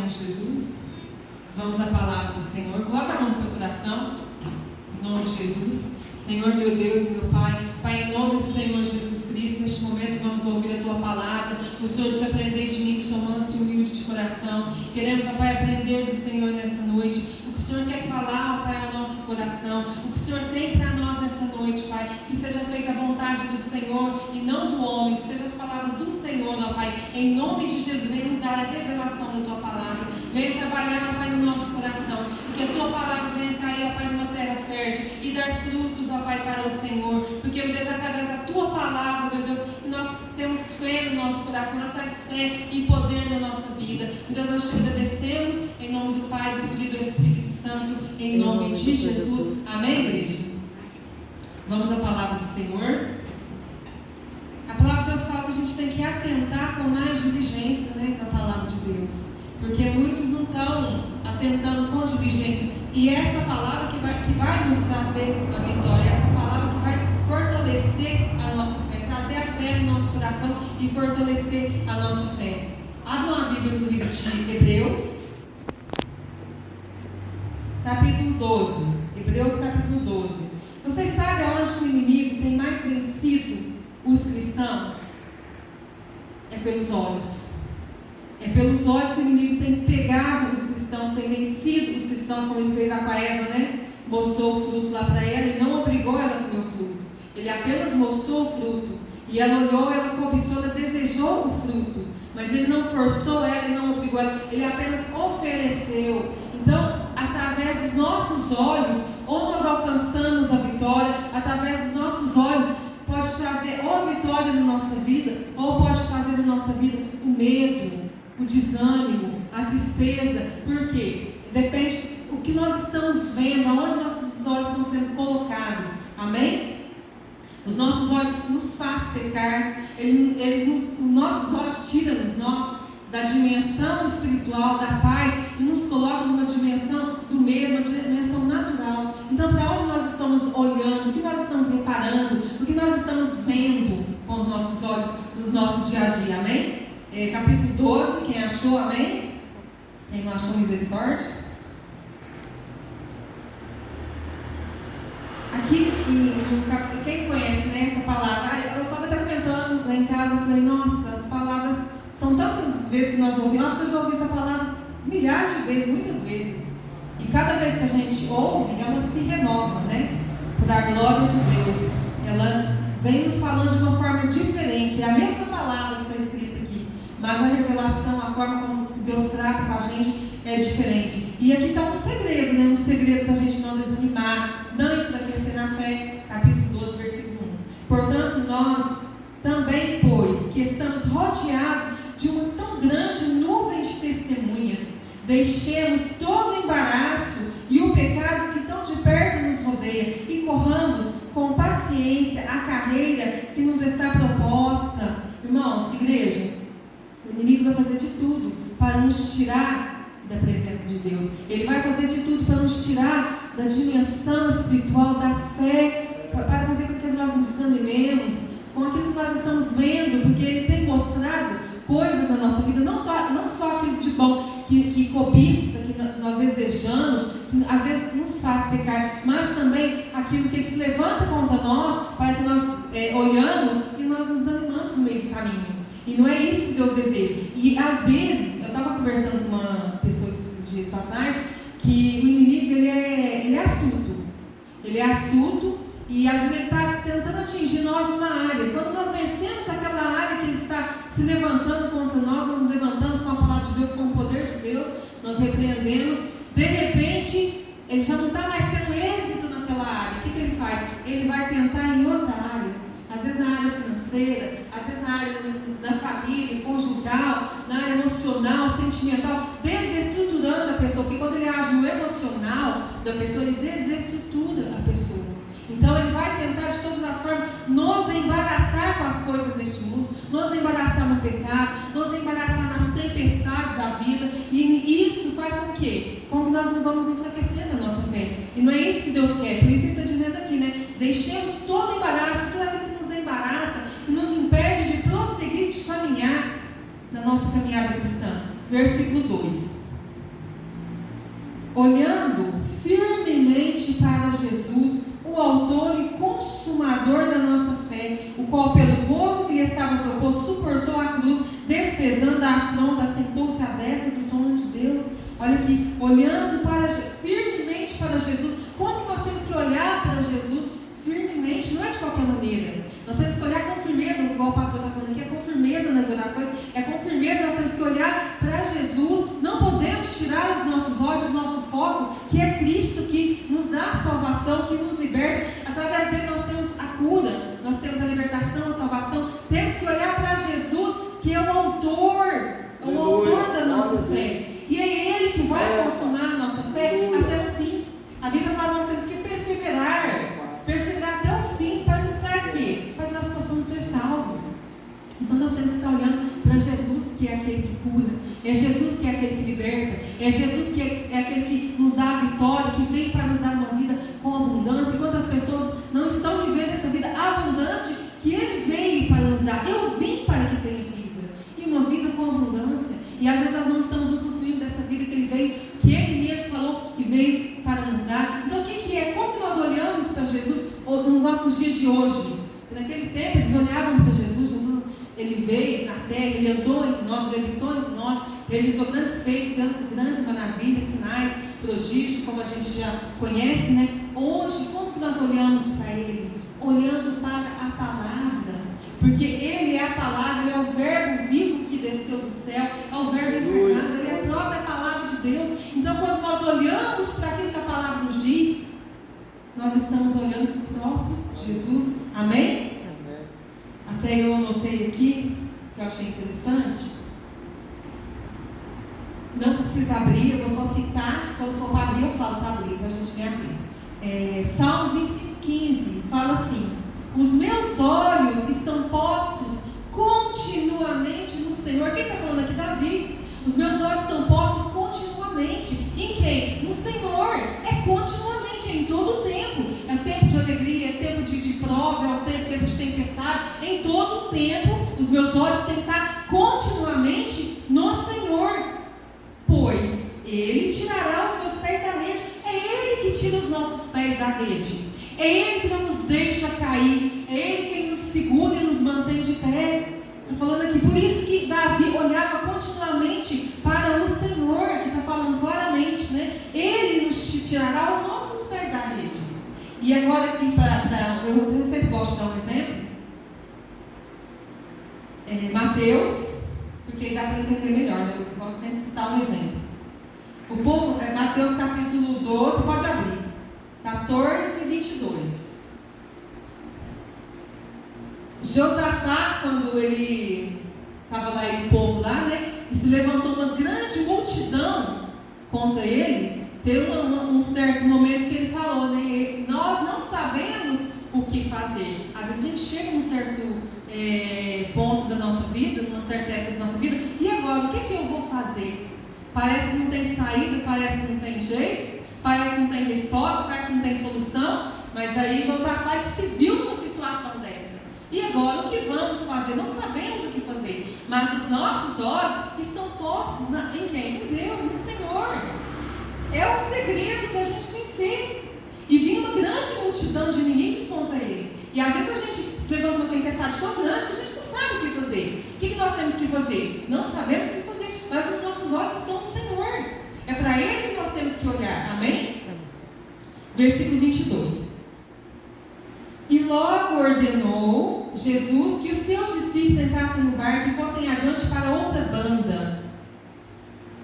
nome de Jesus. Vamos à palavra do Senhor. Coloca a mão no seu coração. Em nome de Jesus. Senhor, meu Deus e meu Pai. Pai, em nome do Senhor Jesus Cristo, neste momento vamos ouvir a Tua palavra. O Senhor diz: aprender de mim, que sou manso e humilde de coração. Queremos, ó Pai, aprender do Senhor nessa noite. O que o Senhor quer falar, ó Pai, ao nosso coração. O que o Senhor tem para nós nessa noite, Pai. Que seja feita a vontade do Senhor e não do homem. Que sejam as palavras do Senhor, ó Pai. Em nome de Jesus, vem nos dar a revelação da Tua palavra. Vem trabalhar, ó Pai, no nosso coração. Que a Tua palavra venha cair, ó Pai, numa terra fértil e dar frutos, ó Pai, para o Senhor. Porque, meu Deus, através da Tua palavra, meu Deus, nós temos fé no nosso coração, nós traz fé e poder na nossa vida. Meu Deus, nós te agradecemos em nome do Pai, do Filho e do Espírito Santo, em nome de Jesus. Amém, igreja? Vamos à palavra do Senhor. A palavra de Deus fala que a gente tem que atentar com mais diligência, né, na palavra de Deus. Porque muitos não estão atentando com diligência. E essa palavra que vai nos trazer a vitória, essa palavra que vai fortalecer a nossa fé, trazer a fé no nosso coração e fortalecer a nossa fé. Abra uma Bíblia no livro de Hebreus, capítulo 12. Hebreus, capítulo 12. Vocês sabem aonde que o inimigo tem mais vencido os cristãos? É pelos olhos. É pelos olhos que o inimigo tem pegado os cristãos, tem vencido os cristãos, como ele fez lá com a Eva, né? Mostrou o fruto lá para ela e não obrigou ela a comer o fruto. Ele apenas mostrou o fruto. E ela olhou, ela cobiçou, ela desejou o fruto. Mas ele não forçou ela e não obrigou ela. Ele apenas ofereceu. Então, através dos nossos olhos, ou nós alcançamos a vitória, através dos nossos olhos, pode trazer ou a vitória na nossa vida, ou pode trazer na nossa vida o medo, o desânimo, a tristeza. Por quê? Depende do que nós estamos vendo, aonde nossos olhos estão sendo colocados. Amém? Os nossos olhos nos fazem pecar. Os nossos olhos tiram-nos da dimensão espiritual, da paz, e nos colocam numa dimensão do medo, uma dimensão natural. Então, para onde nós estamos olhando, o que nós estamos reparando, o que nós estamos vendo com os nossos olhos no nosso dia a dia. Amém? Capítulo 12, quem achou, amém? Quem não achou, misericórdia. Aqui, quem conhece, né, essa palavra? Eu estava até comentando lá em casa, eu falei, nossa, as palavras são tantas vezes que nós ouvimos. Acho que eu já ouvi essa palavra milhares de vezes, muitas vezes. E cada vez que a gente ouve, ela se renova, né? Para a glória de Deus. Ela vem nos falando de uma forma diferente. É a mesma palavra que está escrita aqui, mas a revelação, a forma como Deus trata com a gente é diferente. E aqui está um segredo, né? Um segredo para a gente não desanimar, não enfraquecer na fé. Capítulo 12, versículo 1. Portanto, nós também, pois, que estamos rodeados de uma tão grande nuvem de testemunhas, deixemos todo o embaraço e o pecado que tão de perto nos rodeia e corramos com paciência a carreira que nos está proposta. Irmãos, igreja, o inimigo vai fazer de tudo para nos tirar da presença de Deus. Ele vai fazer de tudo para nos tirar da dimensão espiritual da fé, para fazer com que nós nos desanimemos com aquilo que nós estamos vendo, porque ele tem mostrado coisas na nossa vida, não só aquilo de bom que cobiça, que nós desejamos, que às vezes nos faz pecar, mas também aquilo que ele se levanta contra nós, para que nós olhamos e nós nos desanimamos no meio do caminho. E não é isso que Deus deseja. E às vezes, eu estava conversando com uma pessoa esses dias para trás, que o inimigo ele é astuto. Ele é astuto e às vezes ele está tentando atingir nós numa área. Quando nós vencemos aquela área que ele está se levantando contra nós nos levantamos com a palavra de Deus, com o poder de Deus, nós repreendemos. De repente, ele já não está mais tendo êxito naquela área. O que ele faz? Ele vai tentar em outra área. Às vezes na área financeira, às vezes na área da família, conjugal, na área emocional, sentimental, desestruturando a pessoa. Porque quando ele age no emocional da pessoa, ele desestrutura a pessoa. Então ele vai tentar de todas as formas nos embaraçar com as coisas deste mundo, nos embaraçar no pecado, nos embaraçar nas tempestades da vida. E isso faz com que nós não vamos enfraquecendo a nossa fé. E não é isso que Deus quer. Por isso ele está dizendo aqui, né? Deixemos todo embaraço, tudo aquilo que nos embaraça, que nos impede de prosseguir, de caminhar na nossa caminhada cristã. Versículo 2. olhando firmemente para Jesus, o autor e consumador da nossa fé, o qual pelo gozo que lhe estava proposto, suportou a cruz, desprezando a afronta, sentou-se à destra do trono de Deus. Olha aqui, olhando firmemente para Jesus. Como que nós temos que olhar para Jesus firmemente? Não é de qualquer maneira. Nós temos que olhar com firmeza, igual o pastor está falando aqui, é com firmeza nas orações, é com firmeza, nós temos que olhar para Jesus. Não podemos tirar os nossos olhos do nosso foco, que é Cristo, que nos dá a salvação, que nos liberta. Através dele nós temos a cura, nós temos a libertação, a salvação. Temos que olhar para Jesus, que é o autor da nossa fé. E é Ele que vai consumar a nossa fé até o fim. A Bíblia fala que nós temos que perseverar até o fim. Para quê? Para que nós possamos ser salvos. Então nós temos que estar olhando para Jesus, que é aquele que cura, é Jesus que é aquele que liberta, é Jesus que é aquele que nos dá a vitória, que veio para nos dar uma vida com abundância. Quantas pessoas não estão vivendo essa vida abundante que Ele veio para nos dar? Eu vim para que tenha vida, e uma vida com abundância. E às vezes nós não estamos usufruindo dessa vida que Ele veio, que Ele mesmo falou que veio para nos dar. Então o que é? Como que nós olhamos para Jesus nos nossos dias de hoje? Naquele tempo eles olhavam para Jesus. Jesus, Ele veio na terra, Ele andou entre nós, Ele habitou entre nós, realizou grandes feitos, grandes maravilhas, sinais, prodígios, como a gente já conhece, né? Hoje, como que nós olhamos para Ele? Olhando para a palavra, porque Ele é a palavra, Ele é o verbo vivo que desceu do céu, é o verbo encarnado, Ele é a própria palavra de Deus. Então, quando nós olhamos para aquilo que a palavra nos diz, nós estamos olhando para o próprio Jesus. Amém? Até eu anotei aqui, que eu achei interessante. Não precisa abrir, eu vou só citar. Quando for para abrir, eu falo para abrir, para a gente ganhar tempo. Salmos 25:15 fala assim: os meus olhos estão postos continuamente no Senhor. Quem está falando aqui? Davi. Os meus olhos estão postos continuamente. Em quem? No Senhor. É continuamente, em todo o tempo. É tempo de alegria, é tempo de prova, é tempo de tempestade. Em todo o tempo, os meus olhos têm que estar continuamente no Senhor. Pois Ele tirará os meus pés da rede. É Ele que tira os nossos pés da rede. É Ele que não nos deixa cair. É Ele que nos segura e nos mantém de pé. Está falando aqui, por isso que Davi olhava continuamente para o Senhor, que está falando claramente, né? Ele nos tirará os nossos pés da rede. E agora aqui, eu sempre gosto de dar um exemplo. Mateus, porque dá para entender melhor, né? Eu posso sempre citar um exemplo. O povo, Mateus capítulo 12, pode abrir, 14:22. Josafá, quando ele estava lá, o povo lá, né? E se levantou uma grande multidão contra ele, teve um certo momento que ele falou, né? Nós não sabemos o que fazer. Às vezes a gente chega num certo ponto da nossa vida, numa certa época da nossa vida, e agora, o que eu vou fazer? Parece que não tem saída, parece que não tem jeito, parece que não tem resposta, parece que não tem solução, mas aí Josafá se viu numa situação dessa. E agora, o que vamos fazer? Não sabemos o que fazer, mas os nossos olhos estão postos em quem? Em Deus, no Senhor. É o segredo para a gente vencer. E vinha uma grande multidão de inimigos contra ele. E às vezes a gente se levanta uma tempestade tão grande que a gente não sabe o que fazer. O que nós temos que fazer? Não sabemos o que fazer, mas os nossos olhos estão no Senhor. É para Ele que nós temos que olhar. Amém? Versículo 22. E logo ordenou Jesus que os seus discípulos entrassem no barco e fossem adiante para outra banda,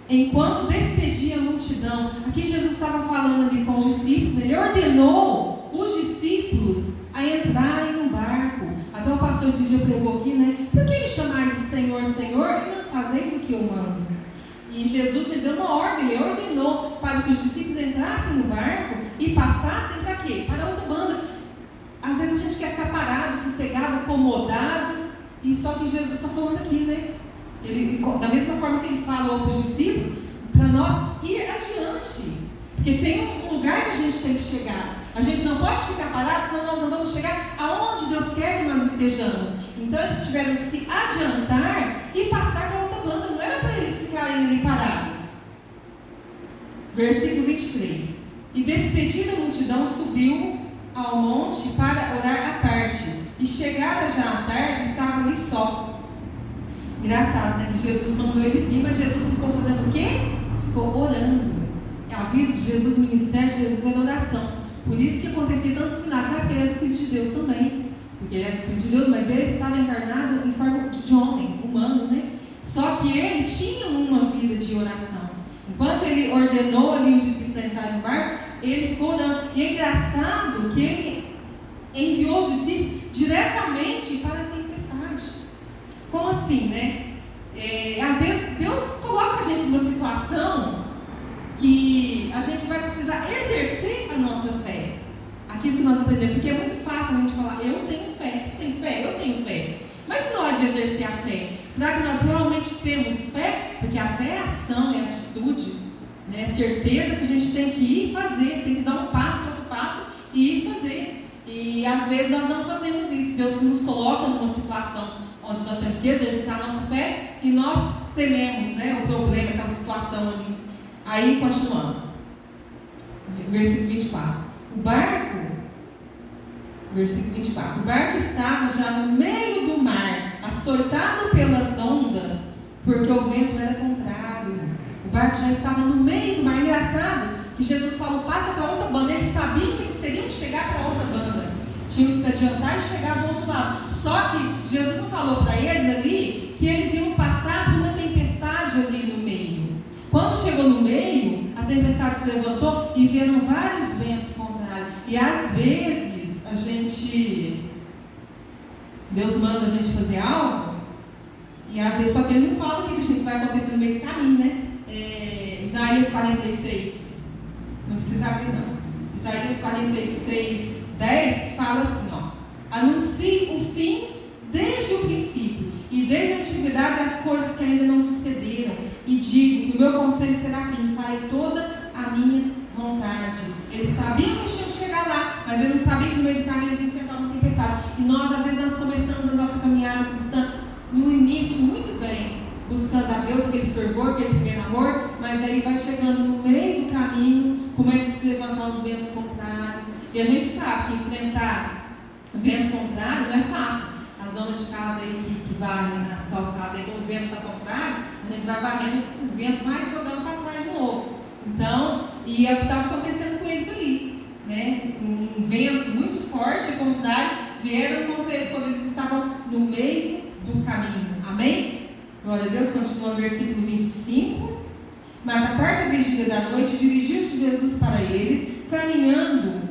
enquanto despedia a multidão. Aqui Jesus estava falando ali com os discípulos, ele ordenou os discípulos a entrarem no barco. Até o pastor esse dia pregou aqui, né? Por que me chamais de Senhor, Senhor, e não fazeis o que eu mando? E Jesus lhe deu uma ordem, ele ordenou para que os discípulos entrassem no barco e passassem para quê? Para outra banda. Às vezes a gente quer ficar parado, sossegado, acomodado, e só que Jesus está falando aqui, né? Ele, da mesma forma que ele falou para os discípulos, para nós ir adiante. Porque tem um lugar que a gente tem que chegar. A gente não pode ficar parado, senão nós não vamos chegar aonde Deus quer que nós estejamos. Então eles tiveram que se adiantar e passar para outra banda. Não era para eles ficarem ali parados. Versículo 23. E despedida a multidão, subiu ao monte para orar à parte. E chegada já à tarde, estava ali só. Engraçado, né? Que Jesus mandou eles ir, mas Jesus ficou fazendo o quê? Ficou orando. A vida de Jesus, o ministério de Jesus era oração. Por isso que acontecia tantos milagres. Porque ele era o Filho de Deus também. Porque ele era o Filho de Deus, mas ele estava encarnado em forma de homem, humano, né? Só que ele tinha uma vida de oração. Enquanto ele ordenou ali os discípulos a entrarem no barco, ele ficou orando. E é engraçado que ele enviou os discípulos diretamente para a tempestade. Como assim, né? Às vezes Deus coloca a gente numa situação que a gente vai precisar exercer a nossa fé. Aquilo que nós aprendemos. Porque é muito fácil a gente falar, eu tenho fé. Você tem fé? Eu tenho fé. Mas na hora de exercer a fé, será que nós realmente temos fé? Porque a fé é ação, é atitude, né? É certeza que a gente tem que ir fazer, tem que dar um passo, outro passo e ir fazer. E às vezes nós não fazemos isso. Deus nos coloca numa situação onde nós temos que exercitar a nossa fé e nós tememos, né, o problema, aquela situação ali. Aí, continuando. Versículo 24. Versículo 24. O barco estava já no meio do mar, açoitado pelas ondas, porque o vento era contrário. O barco já estava no meio do mar. Engraçado que Jesus falou, passa para outra banda. Eles sabiam que eles teriam que chegar para outra banda. Tinham que se adiantar e chegar do outro lado. Só que Jesus não falou para eles ali que eles iam passar por uma tempestade ali no meio. Quando chegou no meio, a tempestade se levantou e vieram vários ventos contrários. E às vezes Deus manda a gente fazer algo, e às vezes só que ele não fala o que vai acontecer no meio do caminho, né? Isaías 46, não precisa abrir não. Isaías 46, 10 fala assim, ó: anuncie o fim desde o princípio, e desde a antiguidade as coisas que ainda não sucederam, e digo que o meu conselho será firme, farei toda a minha vontade. Eles sabiam que eles tinham que chegar lá, mas eles não sabiam que no meio do caminho eles enfrentavam uma tempestade. E nós, às vezes, nós começamos a nossa caminhada cristã no início muito bem, buscando a Deus, aquele fervor, aquele primeiro amor, mas aí vai chegando no meio do caminho, começa a se levantar os ventos contrários. E a gente sabe que enfrentar vento contrário não é fácil. As donas de casa aí que varrem nas calçadas, aí quando o vento está contrário, a gente vai varrendo, o vento vai jogando para trás de novo. Então, e é o que estava acontecendo com eles ali, né? Um vento muito forte, ao contrário, vieram contra eles quando eles estavam no meio do caminho. Amém? Glória a Deus. Continua no versículo 25. Mas a quarta vigília da noite, dirigiu-se Jesus para eles, caminhando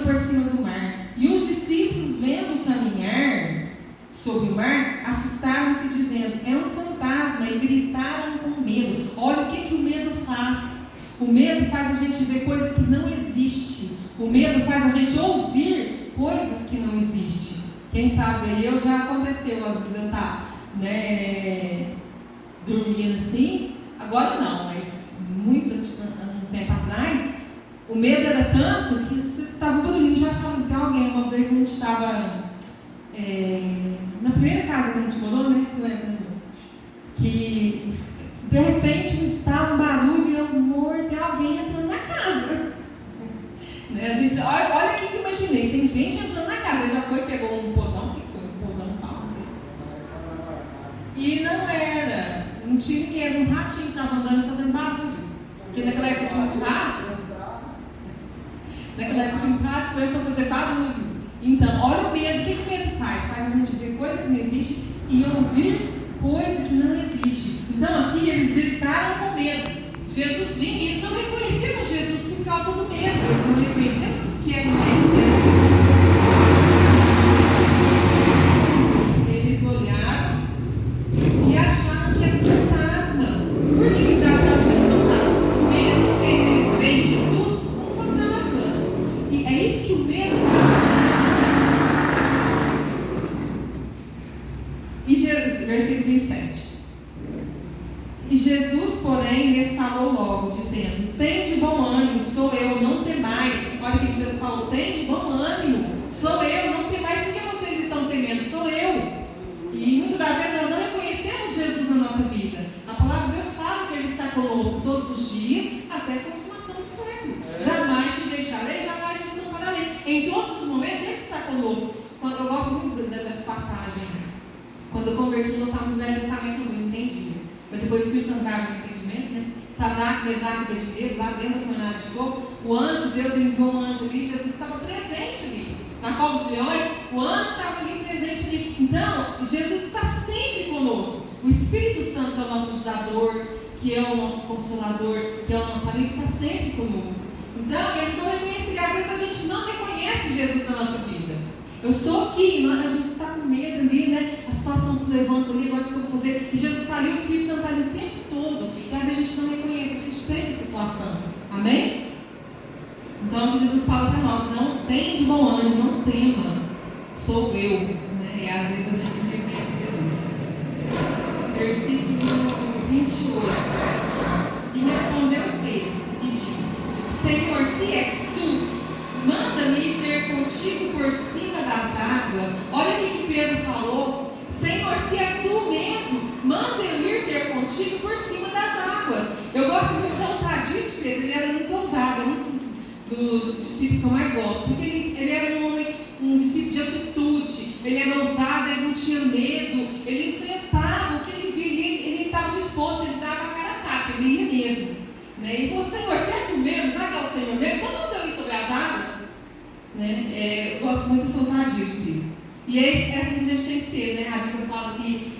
por cima do mar. E os discípulos, vendo caminhar sobre o mar, assustaram-se, dizendo, é um fantasma, e gritaram com medo. Olha o que o medo faz. O medo faz a gente ver coisa que não existe. O medo faz a gente ouvir coisas que não existem. Quem sabe aí, já aconteceu, às vezes eu estava, né, dormindo assim, agora não, mas muito tempo atrás, o medo era tanto que se escutava um barulhinho, já achava que alguém. Uma vez a gente estava na primeira casa que a gente morou, né? Você lembra? Que de repente um barulho e eu morto, tem alguém entrando na casa. Né? A gente, olha aqui que eu imaginei, tem gente entrando na casa. Ele já foi, pegou um podão, o que foi? Um podão, um pau, não sei. E não era. Não tinha ninguém, era uns ratinhos que estavam andando fazendo barulho. Porque naquela época tinha muito rato. Naquela época tinha muito rato, começou a fazer barulho. Então, olha o medo. O que o medo faz? Faz a gente ver coisa que não existe e ouvir coisa que não existe. Então, aqui eles gritaram com medo. Jesus vinha e eles não reconheceram Jesus por causa do medo. Eles não reconheceram que era o mestre. Eles olharam e acharam que era um fantasma. Por que eles acharam que era um fantasma? O medo fez eles verem Jesus um fantasma. E é isso que o medo faz. Versículo 27. E Jesus, porém, lhes falou logo, dizendo, tem de bom ânimo, sou eu, não temais. Olha o que Jesus falou, tem de bom ânimo, sou eu, não temais. Por que vocês estão temendo? Sou eu. E muitas das vezes nós não reconhecemos Jesus na nossa vida. A palavra de Deus fala que Ele está conosco todos os dias, até a consumação do século. Jamais te deixarei, jamais te desampararei. Em todos os momentos, Ele está conosco. Eu gosto muito dessa passagem. Quando eu converti, eu gostava do Velho Testamento, eu não entendia. Mas depois o Espírito Santo vai abrir o entendimento, né? Sadraque, Mesaque e Abednego, lá dentro da fornalha de fogo, o anjo, Deus enviou um anjo ali, Jesus estava presente ali. Na cova dos leões, o anjo estava ali presente ali. Então, Jesus está sempre conosco. O Espírito Santo é o nosso ajudador, que é o nosso consolador, que é o nosso amigo, está sempre conosco. Então, eles não reconhecem, às vezes a gente não reconhece Jesus na nossa vida. Eu estou aqui, a gente está com medo ali, né? A situação se levanta ali, agora o que eu vou fazer? E Jesus está ali, o Espírito Santo está ali o tempo todo. E às vezes a gente não reconhece, a gente tem a situação. Amém? Então, o que Jesus fala para nós, não tem de bom ânimo, não tema, sou eu. Né? E às vezes a gente não reconhece Jesus. Versículo 28. E respondeu Pedro e disse: Senhor, se és tu, manda-me ir ter contigo por cima das águas. Olha o que Pedro falou. Senhor, se é tu mesmo, manda eu ir ter contigo por cima das águas. Eu gosto muito da ousadia de Pedro. Ele era muito ousado, é um dos discípulos que eu mais gosto, porque ele era um homem, um discípulo de atitude. Ele era ousado, ele não tinha medo, ele enfrentava o que ele via, ele estava disposto, ele dava a cara a tapa, ele ia mesmo, né? E falou: Senhor, se é tu mesmo, já que é o Senhor mesmo, então manda eu ir sobre as águas, né? Eu gosto muito dessa ousadia de Pedro. E é assim que a gente tem que ser, né? A Bíblia fala que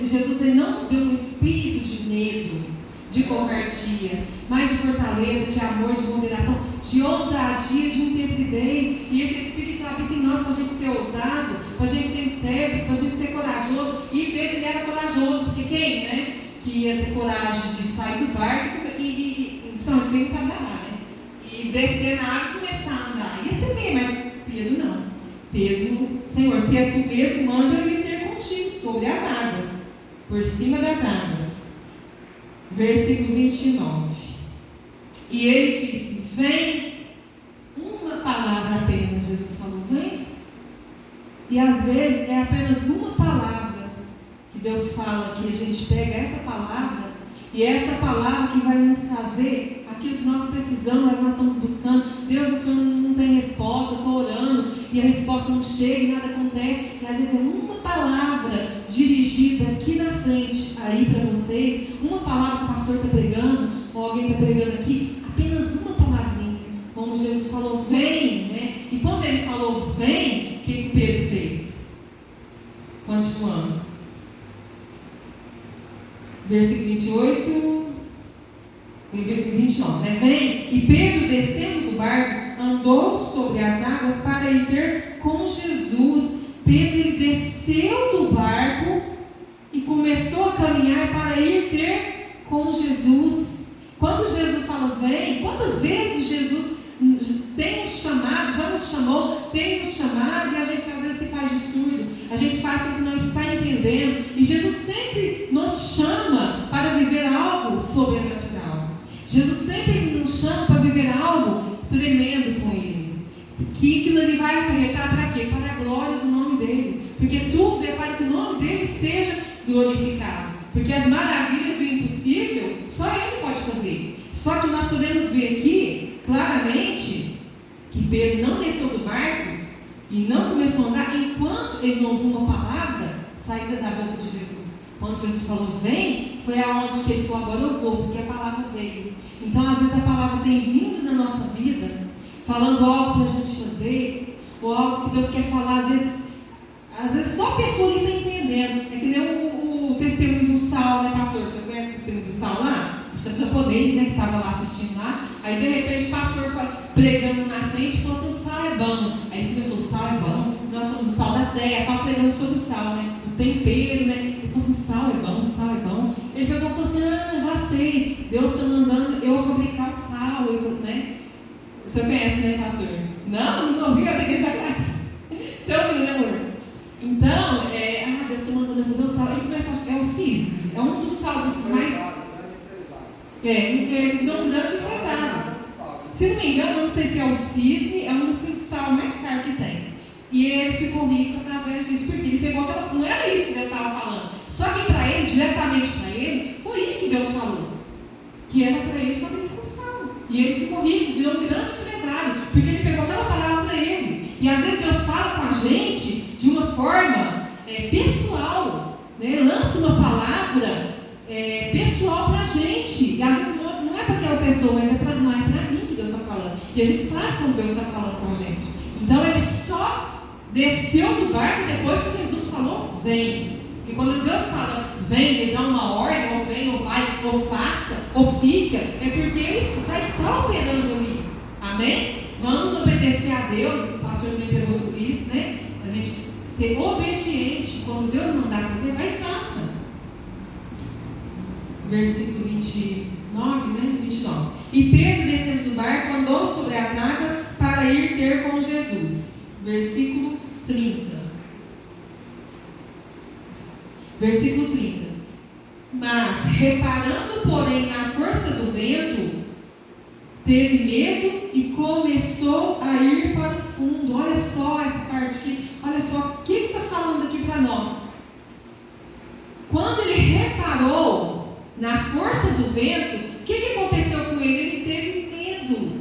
Jesus ele não nos deu um espírito de medo, de covardia, mas de fortaleza, de amor, de moderação, de ousadia, de intrepidez. E esse Espírito habita em nós para a gente ser ousado, para a gente ser intrépido, para a gente ser corajoso. E Pedro ele era corajoso, porque quem, né, que ia ter coragem de sair do barco principalmente quem sabe nadar, né? E descer na água e começar a andar. Ia também, mas Pedro não. Pedro, Senhor, se é tu mesmo, manda eu ir ter contigo sobre as águas, por cima das águas. Versículo 29. E ele disse: vem. Uma palavra apenas. Jesus falou: vem. E às vezes é apenas uma palavra que Deus fala, que a gente pega essa palavra, e é essa palavra que vai nos trazer aquilo que nós precisamos, nós estamos buscando. Deus, o Senhor não tem resposta, eu estou orando e a resposta não chega e nada acontece. E às vezes é uma palavra dirigida aqui na frente, aí para vocês, uma palavra que o pastor está pregando, ou alguém está pregando aqui, apenas uma palavrinha, como Jesus falou: vem, né? E quando ele falou vem, o que Pedro fez? Continuando, versículo 28 e 29, né? Vem, e Pedro, descendo do barco, andou sobre as águas para ir ter com Jesus. Pedro ele desceu do barco e começou a caminhar para ir ter com Jesus. Quando Jesus fala vem, quantas vezes Jesus tem nos chamado, já nos chamou, tem nos chamado, e a gente às vezes se faz de surdo, a gente faz como que não está entendendo, e Jesus sempre nos chama para viver algo sobrenatural. Jesus sempre nos chama para viver algo tremendo com Ele, que aquilo Ele vai acarretar para quê? Para a glória do nome dEle, porque tudo é para que o nome dEle seja glorificado, porque as maravilhas do impossível só Ele pode fazer. Só que nós podemos ver aqui claramente que Pedro não desceu do barco e não começou a andar enquanto ele não ouviu uma palavra saída da boca de Jesus. Quando Jesus falou vem, foi aonde que ele falou: agora eu vou, porque a palavra veio. Então às vezes a palavra tem vindo na nossa vida, falando algo para a gente fazer, ou algo que Deus quer falar. Às vezes só a pessoa ali está entendendo. É que nem o testemunho do Saulo, né, pastor? Você conhece o testemunho do Saulo lá? Acho que é japonês, né, que estava lá assistindo lá. Aí de repente o pastor foi pregando na frente e falou assim: sal é bom. Aí ele começou: sal é bom, nós somos o sal da terra. Estava pregando sobre o sal, né, o tempero, né. Ele falou assim: sal é bom, sal é bom. Ele pegou e falou assim: já sei, Deus está mandando eu fabricar o sal, né. Você conhece, né, pastor? Não ouviu a igreja da graça? Você ouviu, né, amor? Então, Deus está mandando eu fazer o sal. Ele começou, acho que é o cisne, é um dos sal desses mais... um grande empresário. Se não me engano, eu não sei se é o cisne, é um desses sal mais caro que tem. E ele ficou rico através disso, porque ele pegou aquela... Não era isso que ele estava falando. Só que para ele, diretamente para ele, foi foi isso que Deus falou. Que era para ele fabricar sal. E ele ficou rico, virou um grande empresário, porque ele pegou aquela palavra para ele. E às vezes Deus fala com a gente de uma forma pessoal, né? Lança uma palavra pessoal para a gente. E às vezes não é para aquela pessoa, mas não é para mim que Deus está falando. E a gente sabe como Deus está falando com a gente. Então ele só desceu do barco depois que Jesus falou, vem. E quando Deus fala, vem, ele dá uma ordem, ou vem, ou vai, ou faça, ou fica, é porque ele já está operando ali. Amém? Vamos obedecer a Deus. O pastor também pegou sobre isso, né? A gente ser obediente. Quando Deus mandar fazer, vai e faça. Versículo 29, né? 29. E Pedro, descendo do barco, andou sobre as águas para ir ter com Jesus. Versículo 30. Versículo 30. Mas, reparando, porém, na força do vento, teve medo e começou a ir para o fundo. Olha só essa parte aqui. Olha só o que está falando aqui para nós. Quando ele reparou na força do vento, o que aconteceu com ele? Ele teve medo.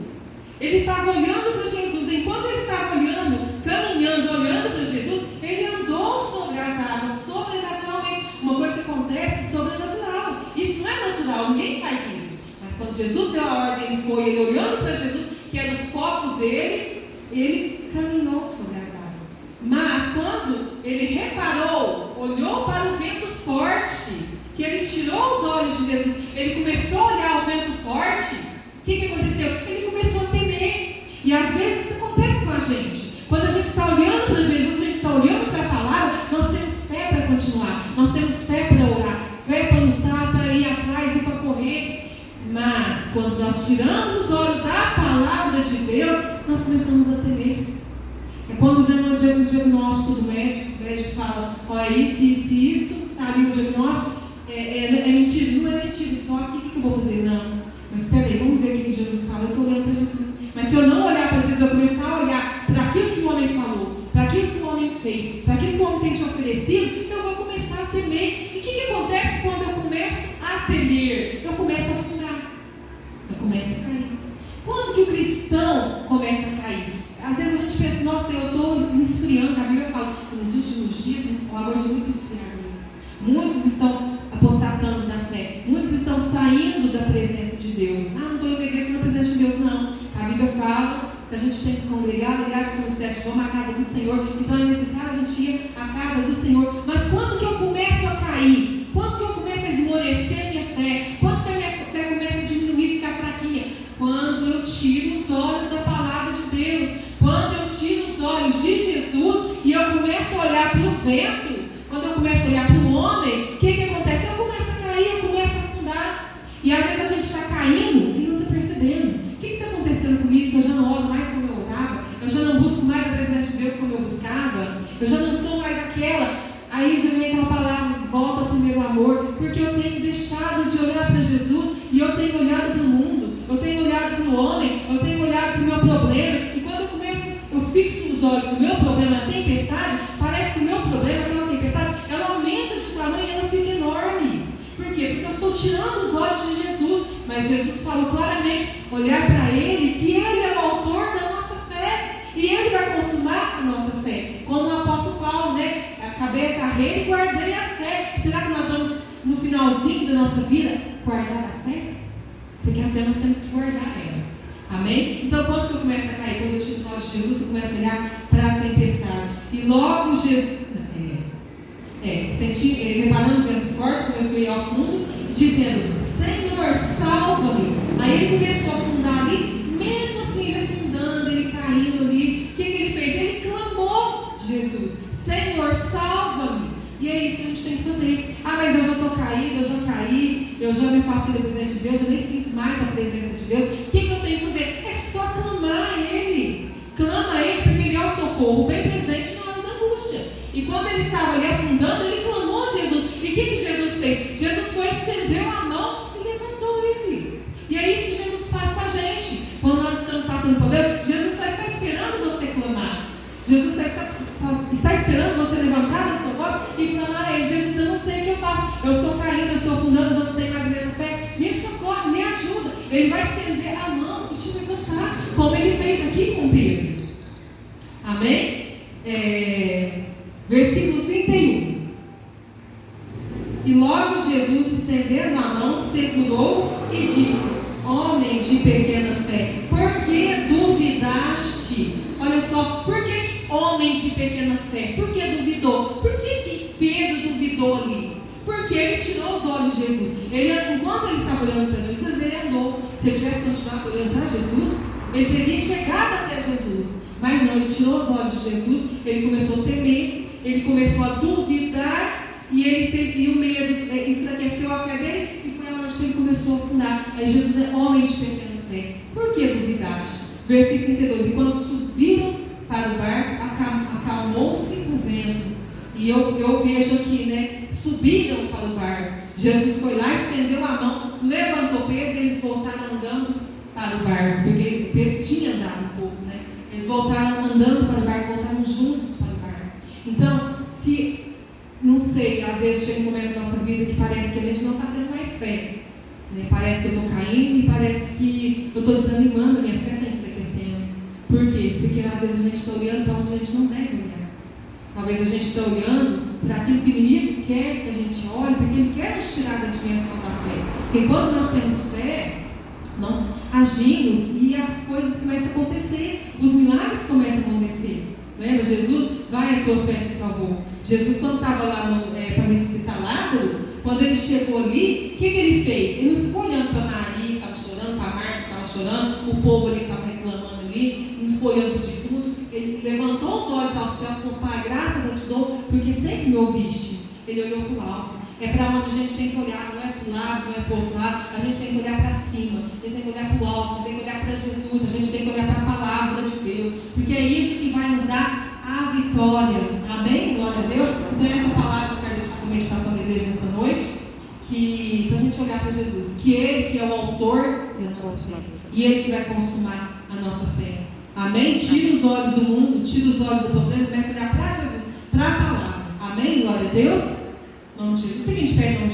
Ele estava olhando para Jesus. Enquanto ele estava olhando, caminhando, olhando para Jesus, ele andou sobre as águas, sobrenaturalmente. Uma coisa que acontece sobrenatural. Isso não é natural, ninguém faz isso. Mas quando Jesus deu a ordem, ele olhando para Jesus, que era o foco dele, ele caminhou sobre as águas. Mas quando ele reparou, olhou para o vento forte, que ele tirou os olhos de Jesus, ele começou a olhar o vento forte, o que aconteceu? Ele começou a temer. E às vezes isso acontece com a gente. Quando a gente está olhando para Jesus, a gente está olhando para a palavra, nós temos fé para continuar, nós temos fé para orar, fé para lutar, para ir atrás e para correr. Mas quando nós tiramos os olhos da palavra de Deus, nós começamos a temer. É quando vem um diagnóstico do médico, o médico fala, olha, isso, está ali o diagnóstico, é mentira. Não é mentira, só o que eu vou fazer? Não. Mas espera aí, vamos ver o que Jesus fala. Eu estou olhando para Jesus. Mas se eu não olhar para Jesus, eu começar a olhar para aquilo que o homem falou, para aquilo que o homem fez, para aquilo que o homem tem te oferecido, eu vou começar a temer. E o que acontece quando eu começo a temer? Eu começo a afundar. Eu começo a cair. Quando que o cristão começa a cair? Às vezes a gente pensa, nossa, eu estou me esfriando. A Bíblia fala que nos últimos dias o amor de muitos esfriaria. Muitos estão apostatando da fé. Muitos estão saindo da presença de Deus. Não estou indo à igreja na presença de Deus, não. A Bíblia fala que a gente tem que congregar, alegrar-se com os sete, vamos à casa do Senhor. Então é necessário a gente ir à casa do Senhor. Mas quando que eu começo a cair? Quando que eu começo a esmorecer a minha fé? Quando que a minha fé começa a diminuir, ficar fraquinha? Quando eu tiro os olhos da palavra de Deus. Quando eu tiro os olhos de Jesus e eu começo a olhar para o vento, quando eu começo a olhar para o homem, o que acontece? Eu começo a cair, eu começo a afundar. E às vezes a gente está caindo e não está percebendo. O que está acontecendo comigo? Que eu já não oro mais como eu orava, eu já não busco mais a presença de Deus como eu buscava, eu já não sou mais aquela. Aí já vem aquela palavra, volta ao primeiro amor, porque eu tenho deixado de olhar para Jesus e eu tenho olhado para o mundo, eu tenho olhado para o homem, eu tenho olhado para o meu problema. E quando eu fixo os olhos no meu problema, a tempestade, parece que o meu problema, aquela tempestade, ela aumenta de tamanho e ela fica enorme. Por quê? Porque eu estou tirando os olhos de Jesus. Mas Jesus falou claramente, olhar para Ele, que Ele é o autor da nossa fé. E Ele vai consumar a nossa fé. Como o apóstolo Paulo, né? Acabei a carreira e guardei a fé. Será que nós vamos, no finalzinho da nossa vida, guardar a fé? Porque a fé nós temos que guardar ela. Amém? Então, quando que eu começo a cair? Quando eu tiro os olhos de Jesus, eu começo a olhar para a tempestade. E logo Jesus, reparando o vento forte, começou a ir ao fundo, dizendo, Senhor, salva-me. Aí ele começou a afundar ali, mesmo assim ele afundando, ele caindo ali. O que ele fez? Ele clamou Jesus, Senhor, salva-me. E é isso que a gente tem que fazer. Ah, mas eu já estou caído, eu já caí, eu já me afastei da presença de Deus, eu nem sinto mais a presença de Deus. O que eu tenho que fazer? É só clamar a Ele. Clama a Ele, porque Ele é o socorro bem presente na hora da angústia. E quando ele estava ali afundando, ele clamou a Jesus. E o que Jesus fez? Jesus foi, estendeu a mão e levantou ele. E é isso que Jesus faz com a gente. Quando nós estamos passando problema, Jesus só está esperando você clamar. Jesus está esperando você levantar a sua voz e clamar a Ele. Jesus, eu não sei o que eu faço. Eu estou caindo, eu estou afundando, eu já não tenho mais Ele vai estender a mão e te levantar, como ele fez aqui com Pedro. Amém? Versículo 31. E logo Jesus, estendendo a mão, segurou e disse: homem de pequena fé, por que duvidaste? Olha só, por que homem de pequena fé? Por que duvidou? Por que Pedro duvidou ali? Porque ele tirou os olhos de Jesus. Enquanto ele estava olhando para Jesus, ele andou. Se ele tivesse continuado olhando para Jesus, ele teria chegado até Jesus. Mas não, ele tirou os olhos de Jesus, ele começou a temer, ele começou a duvidar, e o medo enfraqueceu a fé dele, e foi aonde ele começou a afundar. Aí Jesus é homem de pequena fé. Por que duvidaste? Versículo 32. E quando subiram para o barco, acalmou-se o vento. E eu vejo aqui, né? Subiram para o barco. Jesus foi lá, estendeu a mão, levantou Pedro, e eles voltaram andando para o barco, porque Pedro tinha andado um pouco, né? Eles voltaram andando para o barco, voltaram juntos para o barco. Então, não sei, às vezes chega um momento na nossa vida que parece que a gente não está tendo mais fé, né? Parece que eu estou caindo e parece que eu estou desanimando, a minha fé está enfraquecendo. Por quê? Porque às vezes a gente está olhando para onde a gente não deve olhar. Talvez a gente está olhando para aquilo que o inimigo quer que a gente olhe, porque ele quer nos tirar da dimensão da fé. Porque quando nós temos fé, nós agimos e as coisas começam a acontecer, os milagres começam a acontecer. Lembra? Jesus, vai, a tua fé te salvou. Jesus, quando estava lá para ressuscitar Lázaro, quando ele chegou ali, o que ele fez? Ele não ficou olhando para Maria, que estava chorando, para Marta, que estava chorando, o povo ali que estava reclamando ali, não ficou olhando para o defunto. Ele levantou os olhos ao céu e falou: Pai, graças eu te dou, porque sempre me ouviste. Ele olhou para o alto. É para onde a gente tem que olhar, não é para o lado, não é para o outro lado, a gente tem que olhar para cima, a gente tem que olhar para o alto, tem que olhar para Jesus, a gente tem que olhar para a palavra de Deus, porque é isso que vai nos dar a vitória. Amém? Glória a Deus. Então essa palavra que eu quero deixar como meditação da igreja nessa noite, que para a gente olhar para Jesus, que Ele que é o autor da nossa fé, e Ele que vai consumar a nossa fé. Amém? Tira os olhos do mundo, tira os olhos do problema, começa a olhar para Jesus, para a palavra. Amém? Glória a Deus. Não, Jesus, fiquem de pé em nome de